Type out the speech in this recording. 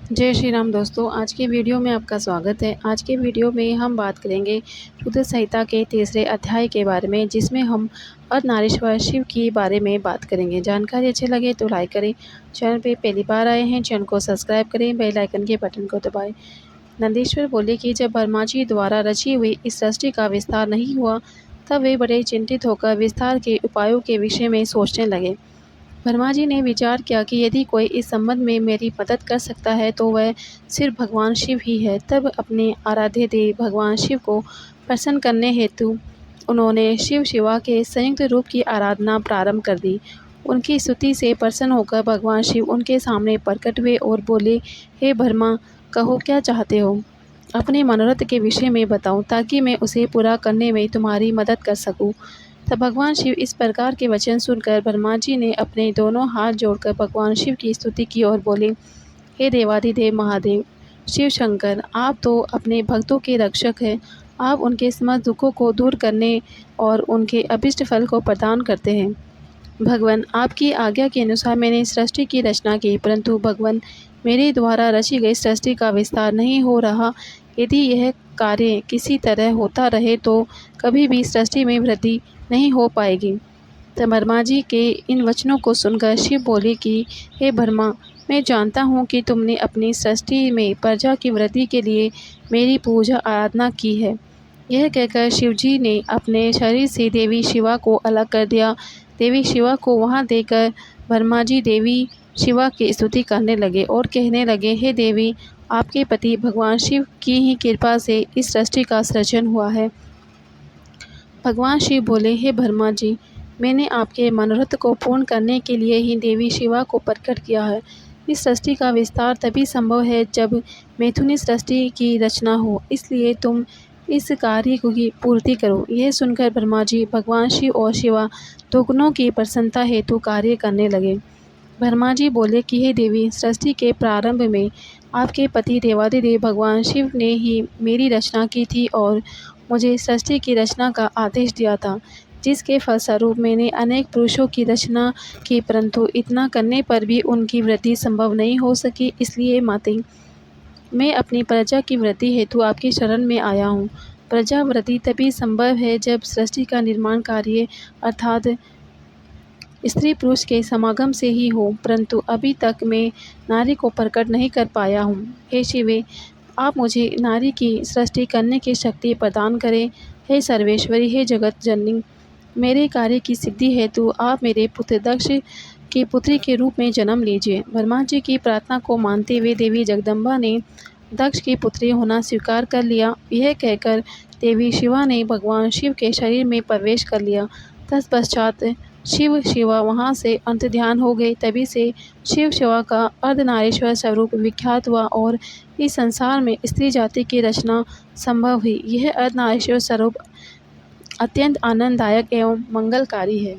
जय श्री राम दोस्तों, आज के वीडियो में आपका स्वागत है। आज के वीडियो में हम बात करेंगे रुद्र संहिता के तीसरे अध्याय के बारे में, जिसमें हम अर्धनारीश्वर शिव के बारे में बात करेंगे। जानकारी अच्छी लगे तो लाइक करें। चैनल पे पहली बार आए हैं, चैनल को सब्सक्राइब करें, बेल आइकन के बटन को दबाएं। नंदीश्वर बोले कि जब ब्रह्मा जी द्वारा रची हुई इस सृष्टि का विस्तार नहीं हुआ, तब वे बड़े चिंतित होकर विस्तार के उपायों के विषय में सोचने लगे। ब्रह्मा जी ने विचार किया कि यदि कोई इस संबंध में मेरी मदद कर सकता है तो वह सिर्फ भगवान शिव ही है। तब अपने आराध्य देव भगवान शिव को प्रसन्न करने हेतु उन्होंने शिव शिवा के संयुक्त रूप की आराधना प्रारंभ कर दी। उनकी स्तुति से प्रसन्न होकर भगवान शिव उनके सामने प्रकट हुए और बोले, हे ब्रह्मा, कहो क्या चाहते हो। अपने मनोरथ के विषय में बताओ ताकि मैं उसे पूरा करने में तुम्हारी मदद कर सकूं। तब भगवान शिव इस प्रकार के वचन सुनकर ब्रह्मा जी ने अपने दोनों हाथ जोड़कर भगवान शिव की स्तुति की और बोले, हे देवाधिदेव महादेव शिव शंकर, आप तो अपने भक्तों के रक्षक हैं। आप उनके समस्त दुखों को दूर करने और उनके अभिष्ट फल को प्रदान करते हैं। भगवान, आपकी आज्ञा के अनुसार मैंने सृष्टि की रचना की, परंतु भगवान, मेरे द्वारा रची गई सृष्टि का विस्तार नहीं हो रहा। यदि यह कार्य किसी तरह होता रहे तो कभी भी सृष्टि में वृद्धि नहीं हो पाएगी। तब ब्रह्मा जी के इन वचनों को सुनकर शिव बोले कि हे ब्रह्मा, मैं जानता हूँ कि तुमने अपनी सृष्टि में प्रजा की वृद्धि के लिए मेरी पूजा आराधना की है। यह कहकर शिवजी ने अपने शरीर से देवी शिवा को अलग कर दिया। देवी शिवा को वहाँ देकर ब्रह्मा जी देवी शिवा की स्तुति करने लगे और कहने लगे, हे देवी, आपके पति भगवान शिव की ही कृपा से इस सृष्टि का सृजन हुआ है। भगवान शिव बोले, हे ब्रह्मा जी, मैंने आपके मनोरथ को पूर्ण करने के लिए ही देवी शिवा को प्रकट किया है। इस सृष्टि का विस्तार तभी संभव है जब मैथुनी सृष्टि की रचना हो, इसलिए तुम इस कार्य की पूर्ति करो। यह सुनकर ब्रह्मा जी, भगवान शिव और शिवा दोनों की प्रसन्नता हेतु कार्य करने लगे। ब्रह्मा जी बोले कि हे देवी, सृष्टि के प्रारंभ में आपके पति देवाधिदेव भगवान शिव ने ही मेरी रचना की थी और मुझे सृष्टि की रचना का आदेश दिया था, जिसके फलस्वरूप मैंने अनेक पुरुषों की रचना की, परंतु इतना करने पर भी उनकी वृद्धि संभव नहीं हो सकी। इसलिए माते, मैं अपनी प्रजा की वृद्धि हेतु आपकी शरण में आया हूँ। प्रजा वृद्धि तभी संभव है जब सृष्टि का निर्माण कार्य अर्थात स्त्री पुरुष के समागम से ही हो, परंतु अभी तक मैं नारी को प्रकट नहीं कर पाया हूँ। हे शिवे, आप मुझे नारी की सृष्टि करने की शक्ति प्रदान करें। हे सर्वेश्वरी, हे जगत जननी, मेरे कार्य की सिद्धि हेतु आप मेरे पुत्र दक्ष की पुत्री के रूप में जन्म लीजिए। ब्रह्मा जी की प्रार्थना को मानते हुए देवी जगदम्बा ने दक्ष की पुत्री होना स्वीकार कर लिया। यह कहकर देवी शिवा ने भगवान शिव के शरीर में प्रवेश कर लिया। तत्पश्चात शिव शिवा वहाँ से अंतर्ध्यान हो गए। तभी से शिव शिवा का अर्धनारीश्वर स्वरूप विख्यात हुआ और इस संसार में स्त्री जाति की रचना संभव हुई। यह अर्धनारीश्वर स्वरूप अत्यंत आनंददायक एवं मंगलकारी है।